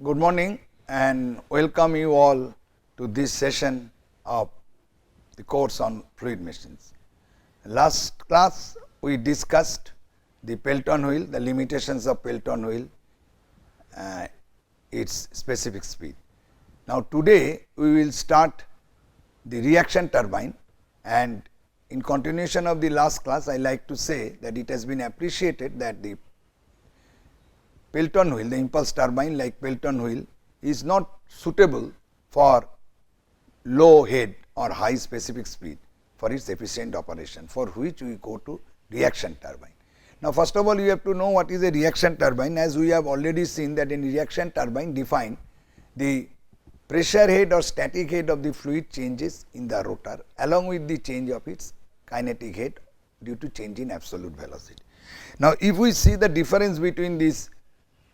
Good morning and welcome you all to this session of the course on fluid machines. Last class we discussed the Pelton wheel, the limitations of Pelton wheel, its specific speed. Now today we will start the reaction turbine, and in continuation of the last class I like to say that it has been appreciated that the Pelton wheel, the impulse turbine like Pelton wheel is not suitable for low head or high specific speed for its efficient operation, for which we go to reaction turbine. Now first of all you have to know what is a reaction turbine, as we have already seen that in reaction turbine define the pressure head or static head of the fluid changes in the rotor along with the change of its kinetic head due to change in absolute velocity. Now if we see the difference between this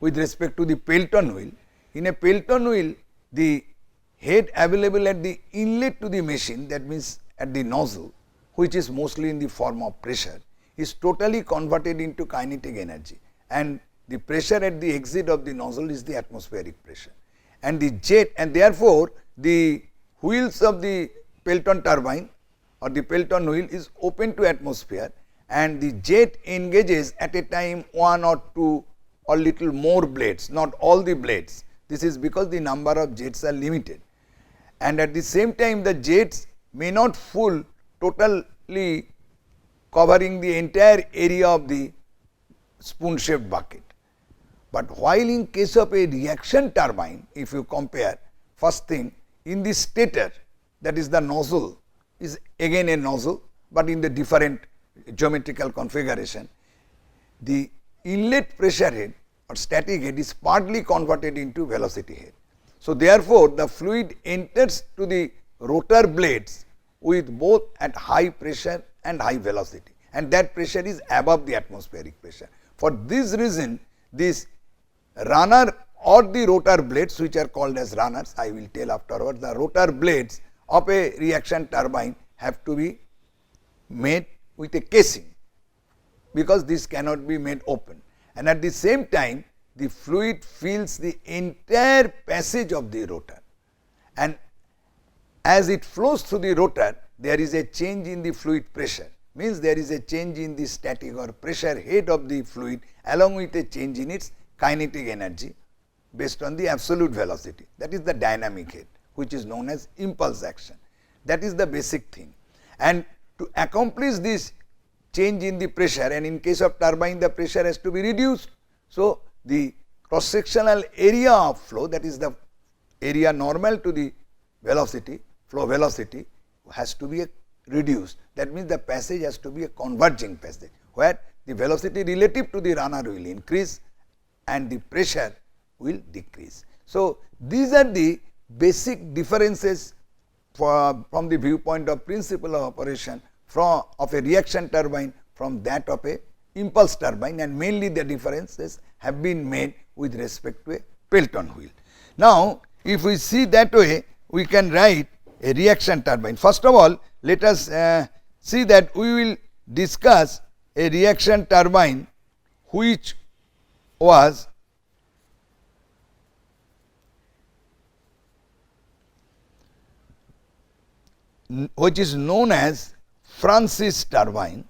with respect to the Pelton wheel, in a Pelton wheel the head available at the inlet to the machine, that means at the nozzle, which is mostly in the form of pressure, is totally converted into kinetic energy, and the pressure at the exit of the nozzle is the atmospheric pressure, and the jet, and therefore the wheels of the Pelton turbine or the Pelton wheel is open to atmosphere, and the jet engages at a time one or two or little more blades, not all the blades. This is because the number of jets are limited, and at the same time the jets may not full totally covering the entire area of the spoon shaped bucket. But while in case of a reaction turbine, if you compare, first thing in the stator, that is the nozzle is again a nozzle, but in the different geometrical configuration, the inlet pressure head or static head is partly converted into velocity head. So therefore the fluid enters to the rotor blades with both at high pressure and high velocity, and that pressure is above the atmospheric pressure. For this reason, this runner or the rotor blades, which are called as runners, I will tell afterwards, the rotor blades of a reaction turbine have to be made with a casing, because this cannot be made open, and at the same time the fluid fills the entire passage of the rotor, and as it flows through the rotor there is a change in the fluid pressure, means there is a change in the static or pressure head of the fluid along with a change in its kinetic energy based on the absolute velocity, that is the dynamic head, which is known as impulse action. That is the basic thing, and to accomplish this change in the pressure, and in case of turbine the pressure has to be reduced. So the cross sectional area of flow, that is the area normal to the velocity, flow velocity, has to be reduced. That means the passage has to be a converging passage, where the velocity relative to the runner will increase and the pressure will decrease. So these are the basic differences from the viewpoint of principle of operation of a reaction turbine from that of a impulse turbine, and mainly the differences have been made with respect to a Pelton wheel. Now if we see that way, we can write a reaction turbine. First of all, let us see that we will discuss a reaction turbine which is known as Francis turbine,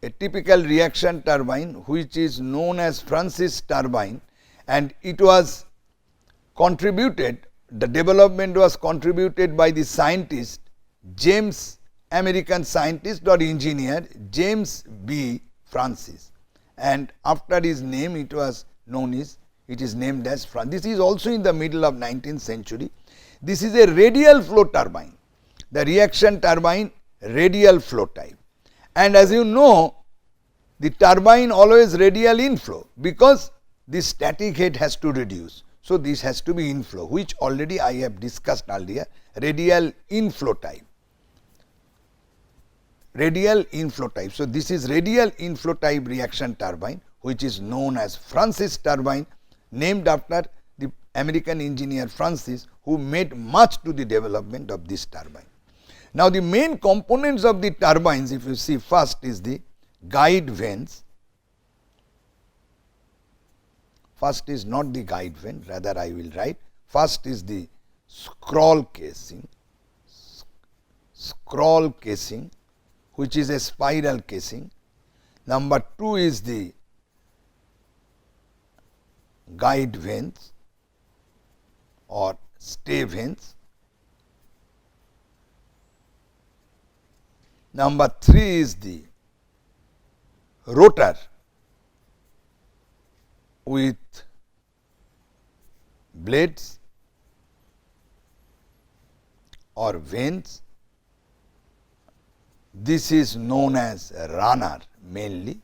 a typical reaction turbine which is known as Francis turbine, and it was contributed, the development was contributed by the scientist American scientist or engineer James B. Francis, and after his name it was known as, it is named as Francis. This is also in the middle of 19th century. This is a radial flow turbine, the reaction turbine radial flow type, and as you know the turbine always radial inflow, because the static head has to reduce. So this has to be inflow, which already I have discussed earlier, radial inflow type. Radial inflow type. So this is radial inflow type reaction turbine, which is known as Francis turbine, named after the American engineer Francis, who made much to the development of this turbine. Now the main components of the turbines, if you see, first is the guide vanes, First is not the guide vane, rather I will write first is the scroll casing, which is a spiral casing. Number 2 is the guide vanes or stay vanes. Number 3 is the rotor with blades or vanes. This is known as a runner mainly.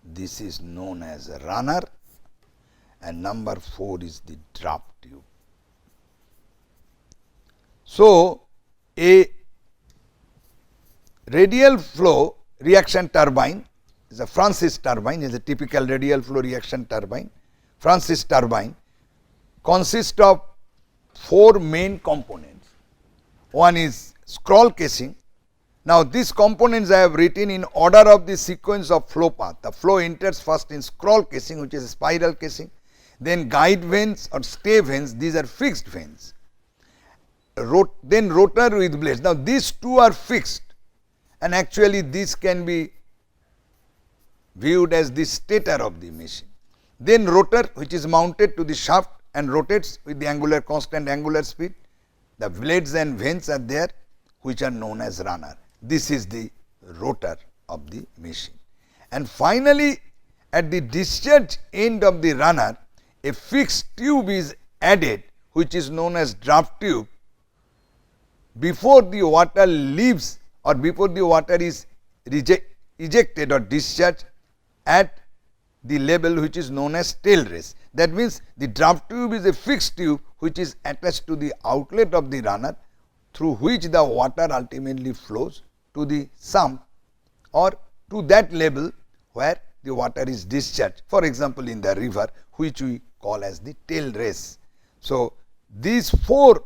This is known as a runner, and number 4 is the draft tube. So, a radial flow reaction turbine is a Francis turbine, is a typical radial flow reaction turbine. Francis turbine consists of 4 main components. One is scroll casing. Now, these components I have written in order of the sequence of flow path. The flow enters first in scroll casing, which is a spiral casing, then guide vanes or stay vanes, these are fixed vanes, then rotor with blades. Now, these two are fixed, and actually this can be viewed as the stator of the machine. Then rotor, which is mounted to the shaft and rotates with the constant angular speed. The blades and vanes are there, which are known as runner. This is the rotor of the machine. And finally, at the discharge end of the runner, a fixed tube is added, which is known as draft tube. Before the water leaves or before the water is ejected or discharged at the level which is known as tail race. That means, the draft tube is a fixed tube which is attached to the outlet of the runner, through which the water ultimately flows to the sump or to that level where the water is discharged, for example, in the river, which we call as the tail race. So, these 4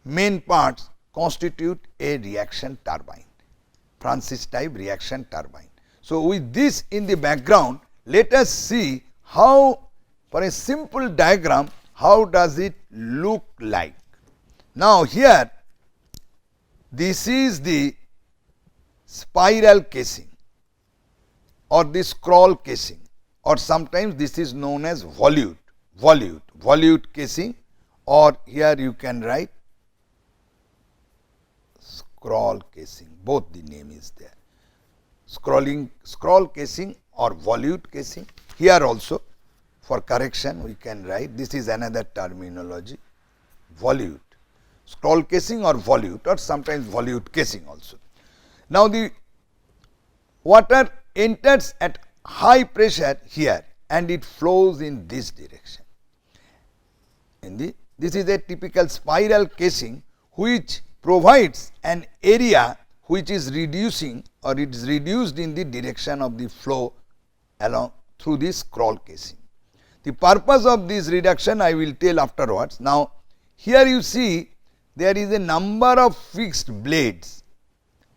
main parts constitute a reaction turbine, Francis type reaction turbine. So, with this in the background, let us see how, for a simple diagram, how does it look like. Now, here this is the spiral casing or the scroll casing, or sometimes this is known as volute casing, or here you can write scroll casing, both the name is there. Scroll casing or volute casing. Here also, for correction, we can write, this is another terminology, volute, scroll casing or volute, or sometimes volute casing also. Now, the water enters at high pressure here and it flows in this direction. This is a typical spiral casing which provides an area which is reducing, or it is reduced in the direction of the flow along through this scroll casing. The purpose of this reduction I will tell afterwards. Now, here you see there is a number of fixed blades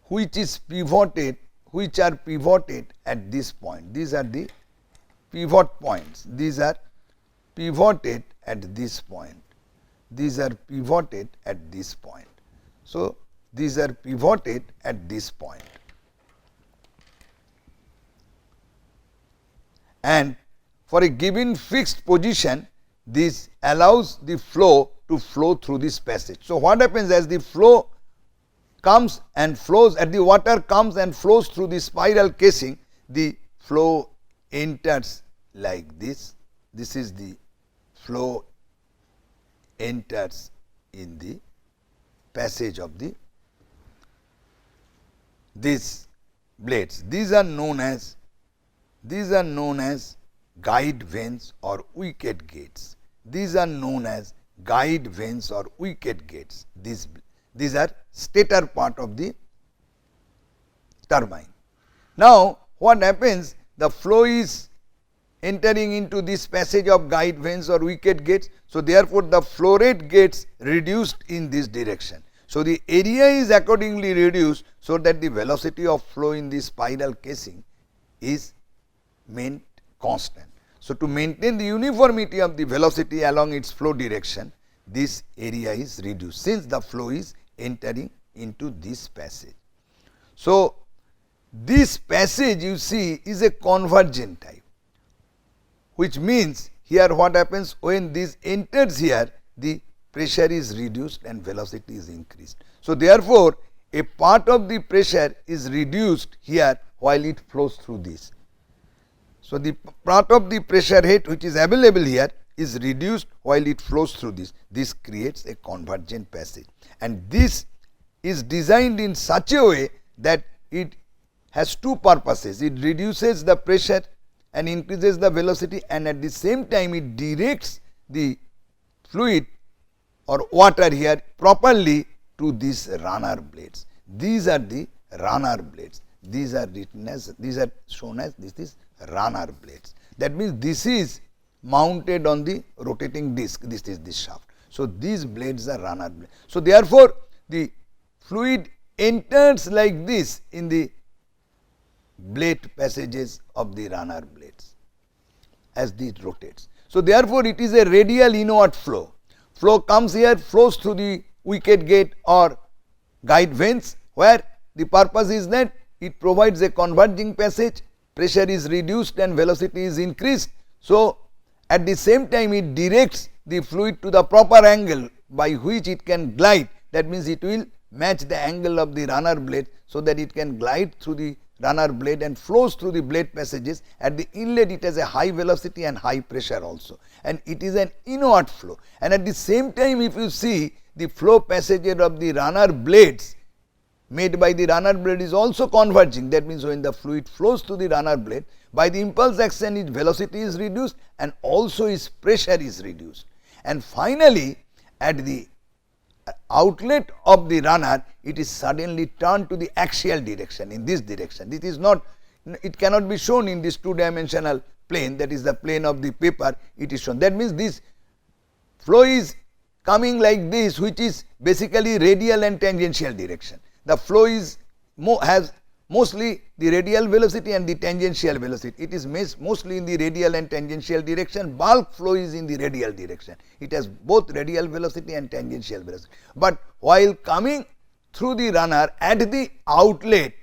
which are pivoted at this point. These are the pivot points. These are pivoted at this point. These are pivoted at this point. So, these are pivoted at this point. And for a given fixed position, this allows the flow to flow through this passage. So, what happens as the flow comes and flows, as the water comes and flows through the spiral casing, the flow enters like this. This is the flow enters in the passage of these blades. These are known as guide vanes or wicket gates. These are known as guide vanes or wicket gates. These are stator part of the turbine. Now, what happens? The flow is entering into this passage of guide vanes or wicket gates. So, therefore, the flow rate gets reduced in this direction. So, the area is accordingly reduced, so that the velocity of flow in the spiral casing is maintained constant. So, to maintain the uniformity of the velocity along its flow direction, this area is reduced since the flow is entering into this passage. So, this passage you see is a convergent type, which means here what happens when this enters here, the pressure is reduced and velocity is increased. So, therefore, a part of the pressure is reduced here while it flows through this. So, the part of the pressure head which is available here is reduced while it flows through this. This creates a convergent passage, and this is designed in such a way that it has two purposes. It reduces the pressure and increases the velocity, and at the same time it directs the fluid or water here properly to these runner blades. These are the runner blades. These are written as, these are shown as, this is runner blades. That means this is mounted on the rotating disc, this is the shaft. So, these blades are runner blades. So, therefore, the fluid enters like this in the blade passages of the runner blades as it rotates. So, therefore, it is a radial inward flow. Flow comes here, flows through the wicket gate or guide vanes, where the purpose is that it provides a converging passage, pressure is reduced and velocity is increased. So, at the same time it directs the fluid to the proper angle by which it can glide. That means, it will match the angle of the runner blade, so that it can glide through the runner blade and flows through the blade passages. At the inlet it has a high velocity and high pressure also, and it is an inward flow. And at the same time, if you see the flow passages of the runner blades made by the runner blade is also converging. That means, when the fluid flows to the runner blade, by the impulse action its velocity is reduced and also its pressure is reduced. And finally, at the outlet of the runner, it is suddenly turned to the axial direction, in this direction. It is not, it cannot be shown in this two dimensional plane, that is the plane of the paper, it is shown. That means, this flow is coming like this, which is basically radial and tangential direction. The flow is has mostly the radial velocity and the tangential velocity. It is mostly in the radial and tangential direction. Bulk flow is in the radial direction. It has both radial velocity and tangential velocity. But while coming through the runner at the outlet,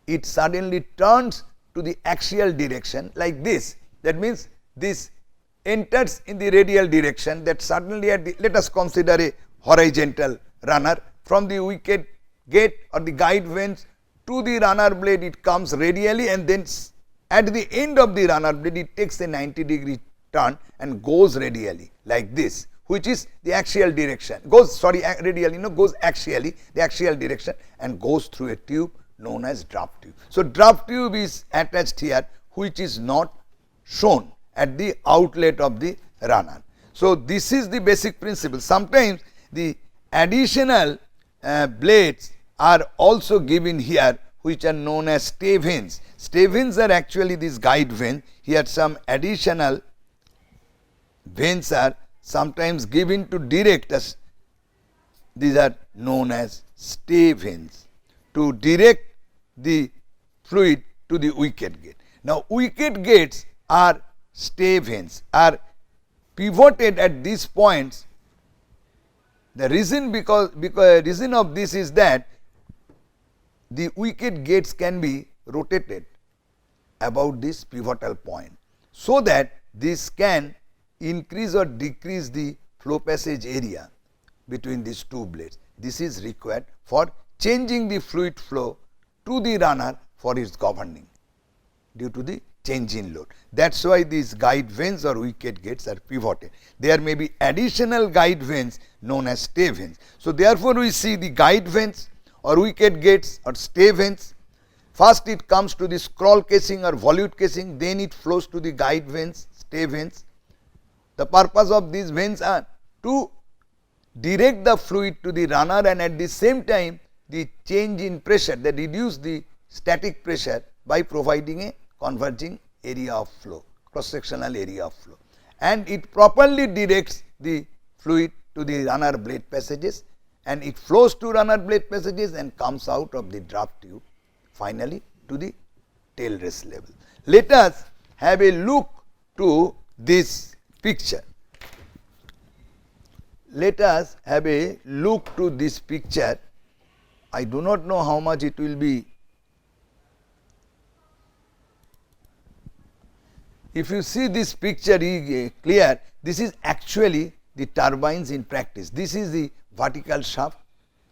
it suddenly turns to the axial direction like this. That means, this enters in the radial direction, that suddenly at the, let us consider a horizontal runner from the wicket gate or the guide vanes to the runner blade, it comes radially, and then at the end of the runner blade it takes a 90-degree turn and goes radially like this, which is the axial direction, goes radially, goes axially, the axial direction, and goes through a tube known as draft tube. So, draft tube is attached here, which is not shown at the outlet of the runner. So, this is the basic principle. Sometimes the additional blades are also given here, which are known as stay vanes. Stay vanes are actually these guide vanes. Here some additional vanes are sometimes given to direct us. These are known as stay vanes, to direct the fluid to the wicket gate. Now, wicket gates are stay vanes, are pivoted at these points. The reason reason of this is that the wicket gates can be rotated about this pivotal point, so that this can increase or decrease the flow passage area between these two blades. This is required for changing the fluid flow to the runner for its governing due to the change in load. That is why these guide vanes or wicket gates are pivoted. There may be additional guide vanes known as stay vanes. So, therefore, we see the guide vanes or wicket gates or stay vanes. First it comes to the scroll casing or volute casing, then it flows to the guide vanes, stay vanes. The purpose of these vanes are to direct the fluid to the runner, and at the same time the change in pressure, they reduce the static pressure by providing a converging area of flow, cross sectional area of flow, and it properly directs the fluid to the runner blade passages, and it flows to runner blade passages and comes out of the draft tube finally to the tail race level. Let us have a look to this picture. Let us have a look to this picture. I do not know how much it will be. If you see this picture clear, this is actually the turbines in practice. This is the vertical shaft.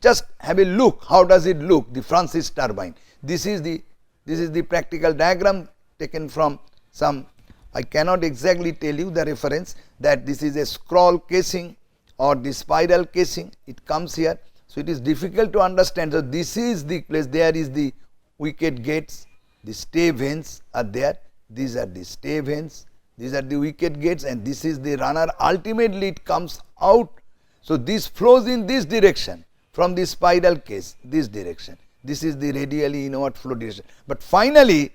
Just have a look, how does it look, the Francis turbine. This is the practical diagram taken from some, I cannot exactly tell you the reference, that this is a scroll casing or the spiral casing, it comes here. So, it is difficult to understand. So, this is the place, there is the wicket gates, the stay vanes are there, these are the stay vanes, these are the wicket gates, and this is the runner. Ultimately, it comes out. So, this flows in this direction from the spiral case, this direction. This is the radially inward flow direction. But finally,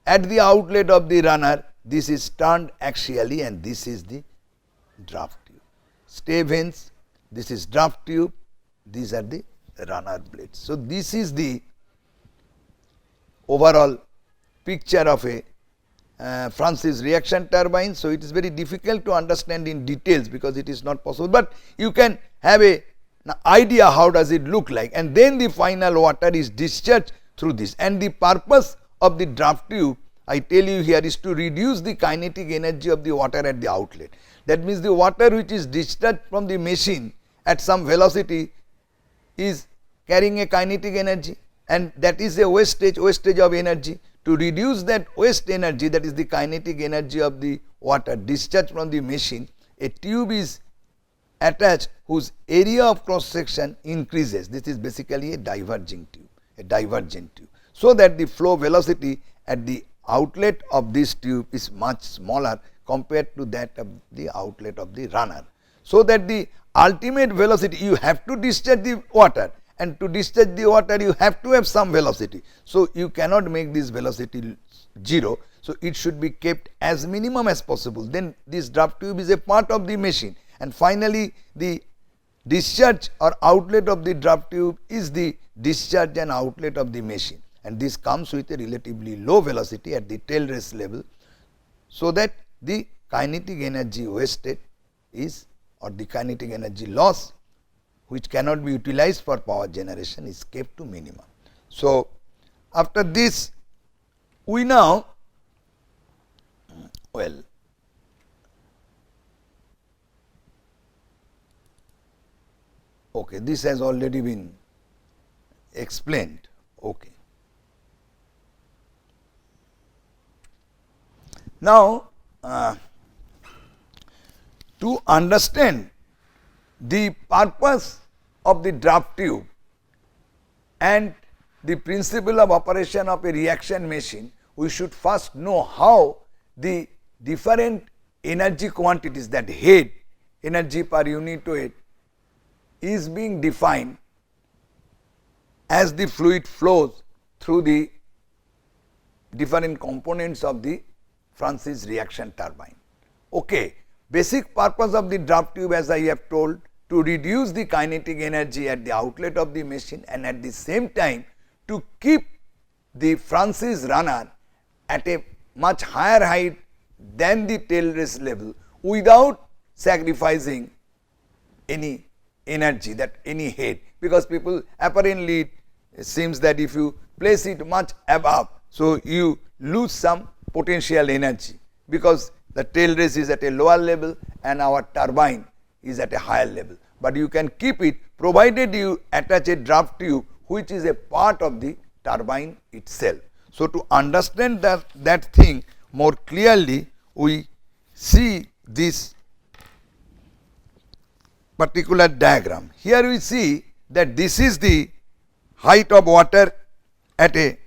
at the outlet of the runner, this is turned axially, and this is the draft tube. Stay vanes, this is draft tube, these are the runner blades. So, this is the overall picture of a Francis reaction turbine. So, it is very difficult to understand in details because it is not possible, but you can have a idea how does it look like, and then the final water is discharged through this. And the purpose of the draft tube, I tell you here, is to reduce the kinetic energy of the water at the outlet. That means, the water which is discharged from the machine at some velocity is carrying a kinetic energy, and that is a wastage of energy. To reduce that waste energy, that is the kinetic energy of the water discharged from the machine, a tube is attached whose area of cross section increases. This is basically a divergent tube, so that the flow velocity at the outlet of this tube is much smaller compared to that of the outlet of the runner. So that the ultimate velocity, you have to discharge the water, and to discharge the water you have to have some velocity. So, you cannot make this velocity 0. So, it should be kept as minimum as possible. Then this draft tube is a part of the machine, and finally, the discharge or outlet of the draft tube is the discharge and outlet of the machine, and this comes with a relatively low velocity at the tail race level, so that the kinetic energy wasted is, or the kinetic energy loss which cannot be utilized for power generation, is kept to minimum. So, after this we now, well, okay, this has already been explained. Okay. Now, to understand the purpose of the draft tube and the principle of operation of a reaction machine, we should first know how the different energy quantities, that head energy per unit weight, is being defined as the fluid flows through the different components of the Francis reaction turbine. Okay. Basic purpose of the draft tube, as I have told, to reduce the kinetic energy at the outlet of the machine, and at the same time to keep the Francis runner at a much higher height than the tail race level without sacrificing any energy, that any head, because people apparently, it seems that if you place it much above, so you lose some potential energy, because the tail race is at a lower level and our turbine is at a higher level, but you can keep it provided you attach a draft tube which is a part of the turbine itself. So, to understand that thing more clearly, we see this particular diagram. Here we see that this is the height of water at a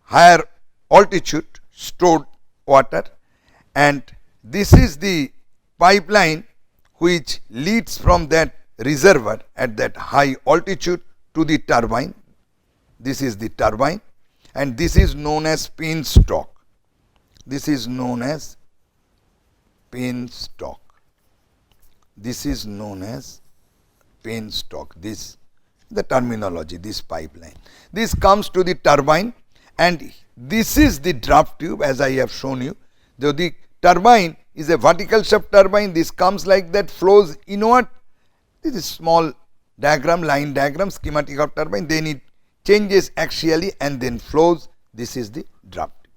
higher altitude, stored water, and this is the pipeline which leads from that reservoir at that high altitude to the turbine. This is the turbine, and this is known as penstock. This is known as penstock. This is known as penstock. This the terminology, this pipeline. This comes to the turbine, and this is the draft tube, as I have shown you. The turbine is a vertical shaft turbine. This comes like that, flows inward. This is small diagram, line diagram, schematic of turbine. Then it changes axially and then flows. This is the draft.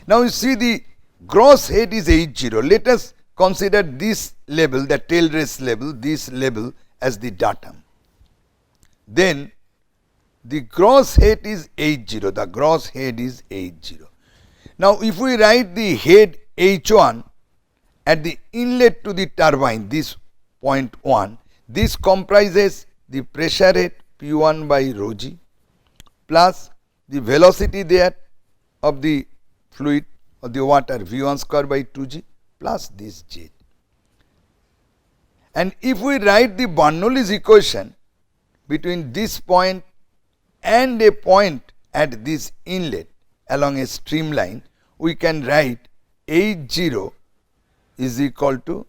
Now you see the gross head is H0. Let us consider this level, the tail race level, this level as the datum. Then the gross head is H0. The gross head is H0. Now if we write the head H1 at the inlet to the turbine, this point 1, this comprises the pressure head P1 by rho g plus the velocity there of the fluid or the water V1 square by 2g plus this j. And if we write the Bernoulli's equation between this point and a point at this inlet along a streamline, we can write H0 is equal to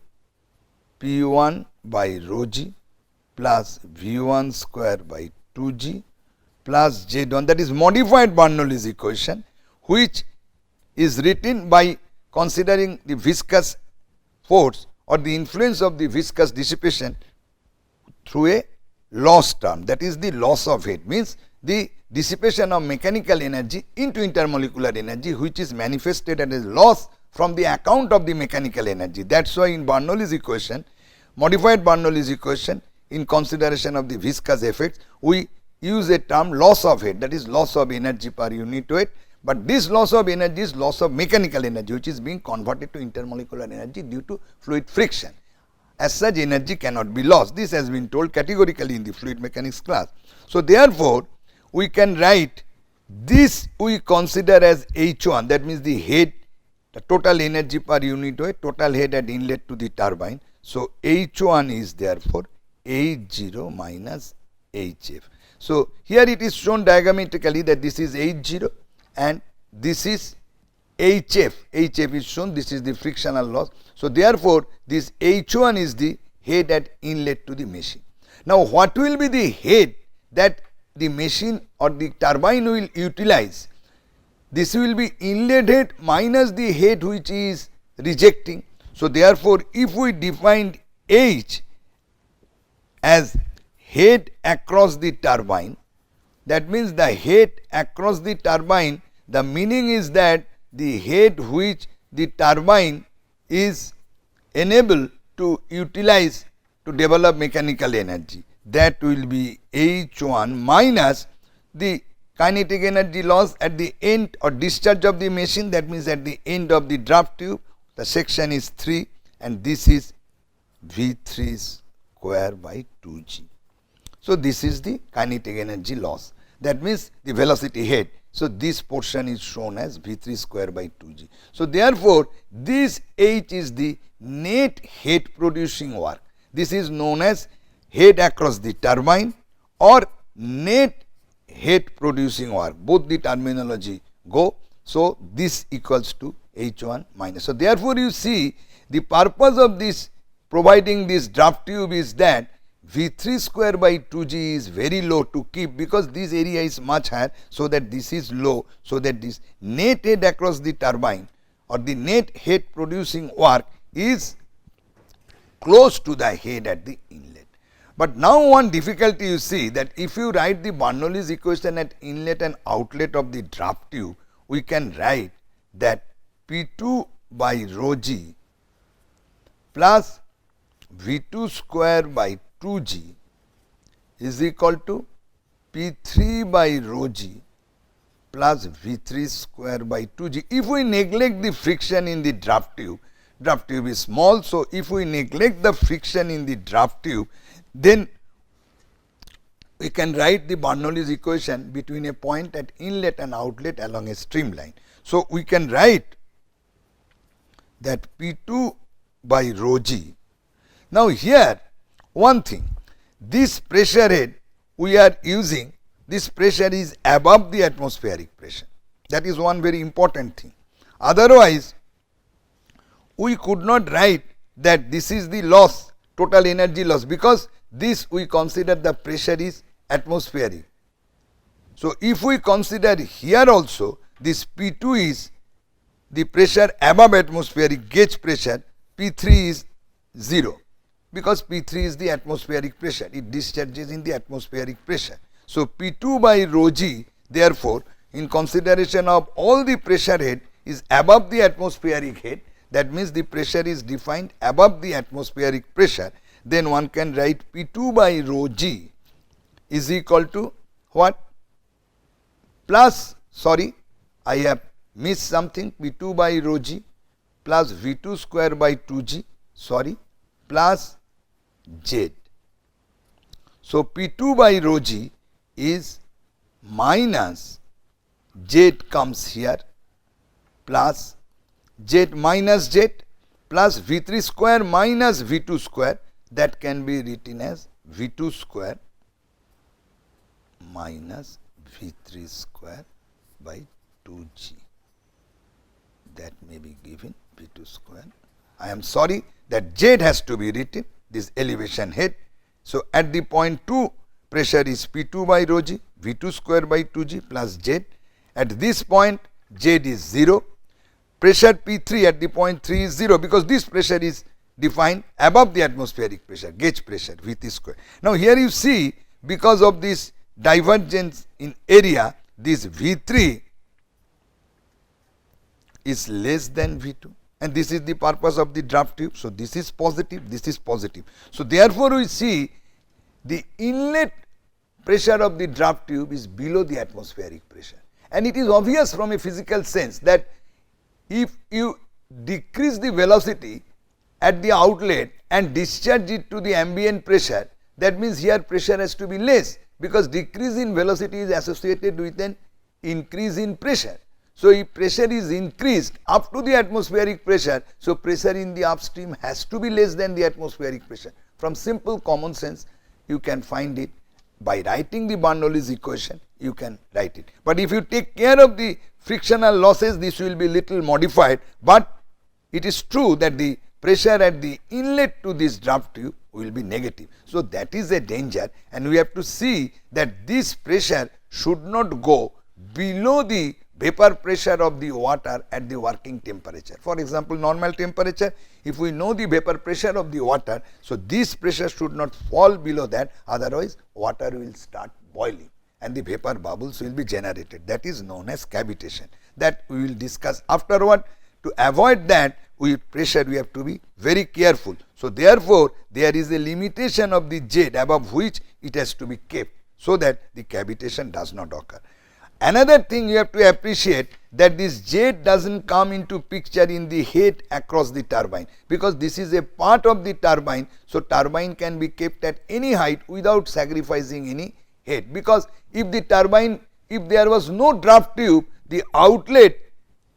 P1 by rho g plus V1 square by 2g plus Z1, that is modified Bernoulli's equation, which is written by considering the viscous force or the influence of the viscous dissipation through a loss term, that is the loss of heat, means the dissipation of mechanical energy into intermolecular energy, which is manifested as loss from the account of the mechanical energy. That is why in Bernoulli's equation, modified Bernoulli's equation, in consideration of the viscous effects, we use a term loss of heat, that is loss of energy per unit weight. But this loss of energy is loss of mechanical energy, which is being converted to intermolecular energy due to fluid friction. As such, energy cannot be lost. This has been told categorically in the fluid mechanics class. So therefore, we can write this, we consider as H1, that means the head, the total energy per unit weight, total head at inlet to the turbine. So H1 is therefore H0 minus Hf. So here it is shown diagrammatically that this is H0 and this is Hf. Hf is shown, this is the frictional loss. So therefore, this H1 is the head at inlet to the machine. Now what will be the head that the machine or the turbine will utilize? This will be inlet head minus the head which is rejecting. So therefore, if we defined H as head across the turbine, that means the head across the turbine, the meaning is that the head which the turbine is enabled to utilize to develop mechanical energy, that will be H1 minus the kinetic energy loss at the end or discharge of the machine, that means at the end of the draft tube, the section is 3 and this is V3 square by 2g. So this is the kinetic energy loss, that means the velocity head. So this portion is shown as V3 square by 2g. So therefore, this H is the net head producing work. This is known as head across the turbine or net head producing work. Both the terminology go. So this equals to H1 minus. So therefore, you see the purpose of this providing this draft tube is that V3 square by 2g is very low to keep, because this area is much higher, so that this is low, so that this net head across the turbine or the net head producing work is close to the head at the inlet. But now one difficulty you see, that if you write the Bernoulli's equation at inlet and outlet of the draft tube, we can write that P2 by rho g plus V2 square by 2g is equal to P3 by rho g plus V3 square by 2g. If we neglect the friction in the draft tube is small. So if we neglect the friction in the draft tube, then we can write the Bernoulli's equation between a point at inlet and outlet along a streamline. So we can write that P2 by rho g. Now here one thing, this pressure head we are using, this pressure is above the atmospheric pressure. That is one very important thing. Otherwise, we could not write that this is the loss, total energy loss, because this we consider the pressure is atmospheric. So if we consider here also this P2 is the pressure above atmospheric gauge pressure, P3 is 0 because P3 is the atmospheric pressure. It discharges in the atmospheric pressure. So, P2 by rho g therefore, in consideration of all the pressure head is above the atmospheric head. That means the pressure is defined above the atmospheric pressure. Then one can write P2 by rho g is equal to what? Plus, sorry, I have missed something, P2 by rho g plus V2 square by 2g, sorry, plus Z. So, P2 by rho g is minus Z comes here plus Z minus Z plus V3 square minus V2 square, that can be written as V2 square minus V3 square by 2g, that may be given V2 square. I am sorry that Z has to be written, this elevation head. So, at the point 2 pressure is P2 by rho g, V2 square by 2g plus Z. At this point Z is 0. Pressure P3 at the point 3 is 0 because this pressure is defined above the atmospheric pressure, gauge pressure V3 square. Now, here you see because of this divergence in area, this V3 is less than V2, and this is the purpose of the draft tube. So, this is positive, this is positive. So, therefore, we see the inlet pressure of the draft tube is below the atmospheric pressure, and it is obvious from a physical sense that if you decrease the velocity at the outlet and discharge it to the ambient pressure, that means here pressure has to be less, because decrease in velocity is associated with an increase in pressure. So, if pressure is increased up to the atmospheric pressure, so pressure in the upstream has to be less than the atmospheric pressure. From simple common sense, you can find it by writing the Bernoulli's equation, you can write it. But if you take care of the frictional losses, this will be little modified, but it is true that the pressure at the inlet to this draft tube will be negative. So, that is a danger, and we have to see that this pressure should not go below the vapor pressure of the water at the working temperature. For example, normal temperature, if we know the vapor pressure of the water, so this pressure should not fall below that, otherwise water will start boiling and the vapor bubbles will be generated. That is known as cavitation, that we will discuss afterward. To avoid that, with pressure we have to be very careful. So, therefore, there is a limitation of the Z above which it has to be kept, so that the cavitation does not occur. Another thing you have to appreciate, that this Z does not come into picture in the head across the turbine, because this is a part of the turbine. So, turbine can be kept at any height without sacrificing any head, because if the turbine, if there was no draft tube, the outlet,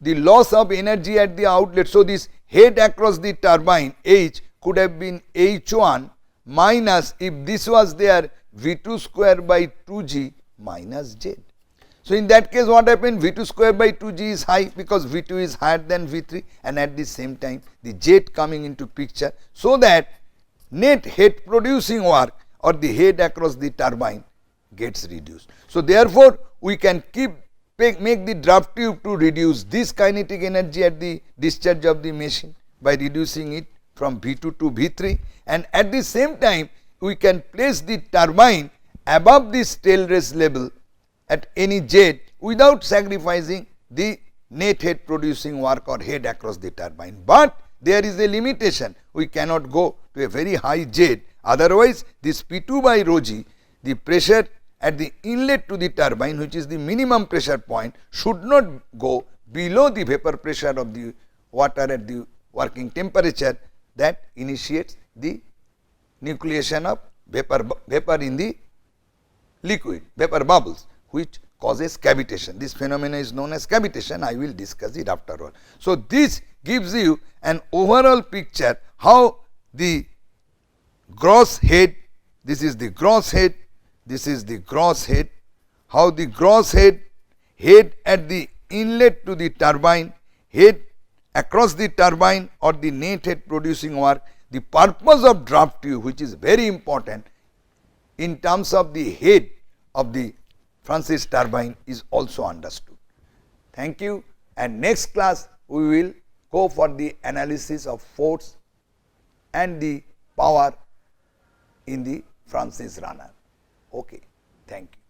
the loss of energy at the outlet. So, this head across the turbine H could have been H1 minus, if this was there, V2 square by 2g minus Z. So, in that case what happened, V2 square by 2g is high because V2 is higher than V3, and at the same time the Z coming into picture, so that net head producing work or the head across the turbine gets reduced. So, therefore, we can make the draft tube to reduce this kinetic energy at the discharge of the machine by reducing it from V2 to V3, and at the same time we can place the turbine above this tail race level at any Z without sacrificing the net head producing work or head across the turbine. But there is a limitation, we cannot go to a very high Z, otherwise this P2 by rho g, the pressure at the inlet to the turbine, which is the minimum pressure point, should not go below the vapor pressure of the water at the working temperature, that initiates the nucleation of vapor in the liquid, vapor bubbles, which causes cavitation. This phenomena is known as cavitation. I will discuss it afterward. So, this gives you an overall picture how the gross head, this is the gross head, this is the gross head, how the gross head at the inlet to the turbine, head across the turbine or the net head producing work, the purpose of draft tube, which is very important in terms of the head of the Francis turbine, is also understood. Thank you, and next class we will go for the analysis of force and the power in the Francis runner. Okay, thank you.